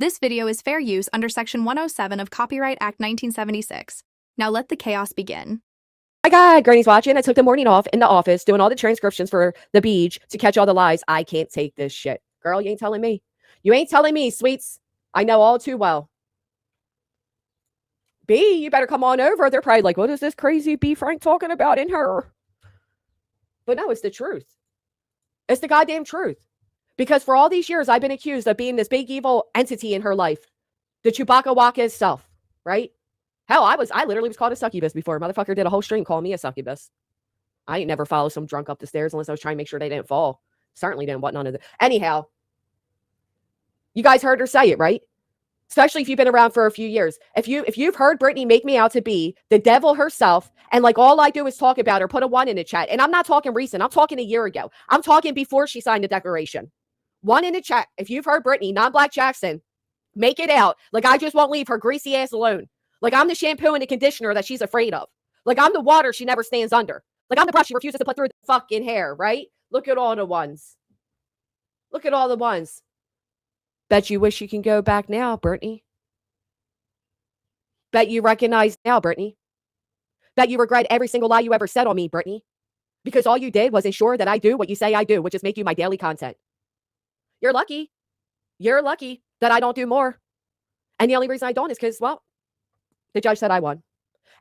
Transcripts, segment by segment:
This video is fair use under Section 107 of Copyright Act 1976. Now let the chaos begin. My God, Granny's watching. I took the morning off in the office doing all the transcriptions for the Beach to catch all the lies. I can't take this shit. Girl, you ain't telling me. You ain't telling me, sweets. I know all too well. B, you better come on over. They're probably like, what is this crazy B Frank talking about in her? But no, it's the truth. It's the goddamn truth. Because for all these years, I've been accused of being this big evil entity in her life. The Chewbacca Waka itself, right? Hell, I literally was called a succubus before. Motherfucker did a whole stream calling me a succubus. I ain't never follow some drunk up the stairs unless I was trying to make sure they didn't fall. Certainly didn't want none of that. Anyhow, you guys heard her say it, right? Especially if you've been around for a few years. If you've heard Brittany make me out to be the devil herself, and like all I do is talk about her, put a 1 in the chat. And I'm not talking recent. I'm talking a year ago. I'm talking before she signed the declaration. 1 in the chat. If you've heard Brittany, non-Black Jackson, make it out. Like I just won't leave her greasy ass alone. Like I'm the shampoo and the conditioner that she's afraid of. Like I'm the water she never stands under. Like I'm the brush she refuses to put through the fucking hair, right? Look at all the ones. Look at all the ones. Bet you wish you can go back now, Brittany. Bet you recognize now, Brittany. Bet you regret every single lie you ever said on me, Brittany. Because all you did was ensure that I do what you say I do, which is make you my daily content. You're lucky. You're lucky that I don't do more. And the only reason I don't is because, well, the judge said I won.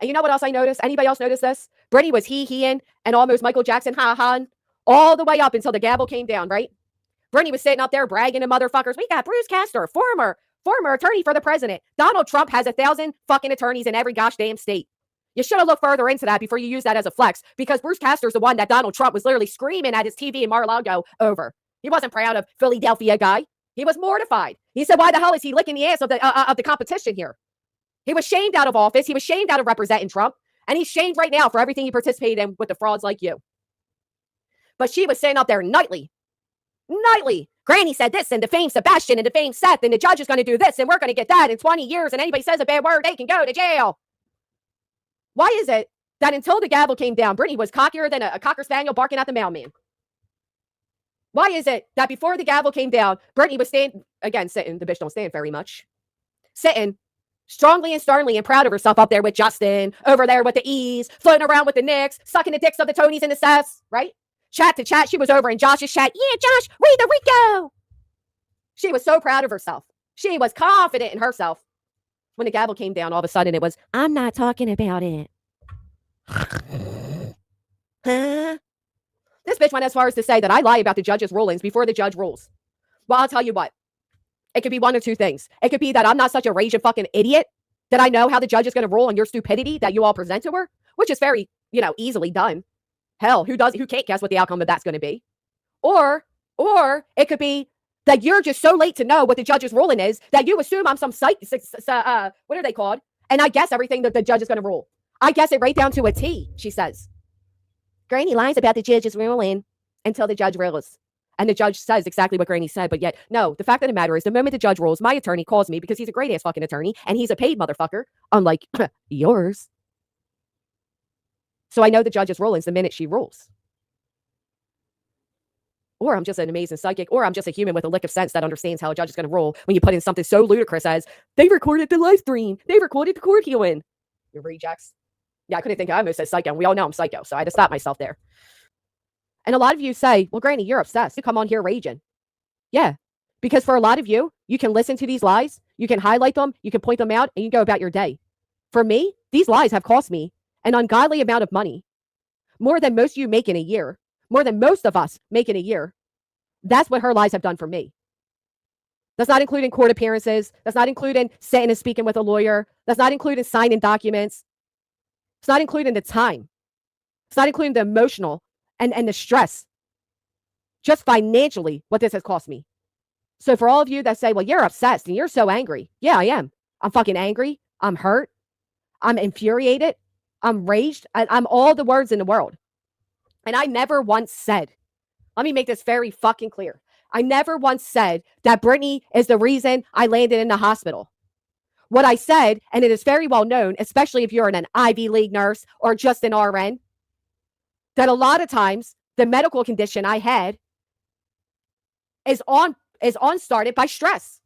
And you know what else I noticed? Anybody else notice this? Brittany was he-ing, and almost Michael Jackson, ha-ha, all the way up until the gavel came down, right? Brittany was sitting up there bragging to motherfuckers. We got Bruce Castor, former attorney for the president. Donald Trump has 1,000 fucking attorneys in every gosh damn state. You should have looked further into that before you use that as a flex, because Bruce Castor's the one that Donald Trump was literally screaming at his TV in Mar-a-Lago over. He wasn't proud of Philadelphia guy. He was mortified. He said, why the hell is he licking the ass of the competition here? He was shamed out of office. He was shamed out of representing Trump. And he's shamed right now for everything he participated in with the frauds like you. But she was sitting up there nightly. Granny said this and defamed Sebastian and defamed Seth, and the judge is going to do this and we're going to get that in 20 years, and anybody says a bad word, they can go to jail. Why is it that until the gavel came down, Brittany was cockier than a Cocker Spaniel barking at the mailman? Why is it that before the gavel came down, Brittany was sitting, the bitch don't stand very much, sitting strongly and sternly and proud of herself up there with Justin, over there with the E's, floating around with the Knicks, sucking the dicks of the Tonys and the Seths, right? Chat to chat, she was over in Josh's chat. Yeah, Josh, read the Rico. She was so proud of herself. She was confident in herself. When the gavel came down, all of a sudden it was, I'm not talking about it. Huh? This bitch went as far as to say that I lie about the judge's rulings before the judge rules. Well, I'll tell you what. It could be one of two things. It could be that I'm not such a raging fucking idiot that I know how the judge is going to rule on your stupidity that you all present to her, which is very, easily done. Hell, who can't guess what the outcome of that's going to be? Or it could be that you're just so late to know what the judge's ruling is that you assume I'm some what are they called? And I guess everything that the judge is going to rule. I guess it right down to a T, she says. Granny lies about the judge's ruling until the judge rules. And the judge says exactly what Granny said, but yet, no, the fact of the matter is the moment the judge rules, my attorney calls me because he's a great ass fucking attorney and he's a paid motherfucker, unlike yours. So I know the judge's rulings the minute she rules. Or I'm just an amazing psychic, or I'm just a human with a lick of sense that understands how a judge is going to rule when you put in something so ludicrous as, they recorded the live stream, they recorded the court hearing. You rejects. Yeah, I couldn't think I almost said psycho, and we all know I'm psycho, so I had to stop myself there. And a lot of you say, well, Granny, you're obsessed. You come on here raging. Yeah, because for a lot of you, you can listen to these lies, you can highlight them, you can point them out, and you can go about your day. For me, these lies have cost me an ungodly amount of money. More than most of you make in a year. More than most of us make in a year. That's what her lies have done for me. That's not including court appearances. That's not including sitting and speaking with a lawyer. That's not including signing documents. It's not including the time. It's not including the emotional and the stress. Just financially, what this has cost me. So for all of you that say, well, you're obsessed and you're so angry. Yeah, I am. I'm fucking angry. I'm hurt. I'm infuriated. I'm raged. I'm all the words in the world. And I never once said, let me make this very fucking clear. I never once said that Brittany is the reason I landed in the hospital. What I said, and it is very well known, especially if you're an Ivy League nurse or just an RN, that a lot of times the medical condition I had is started by stress.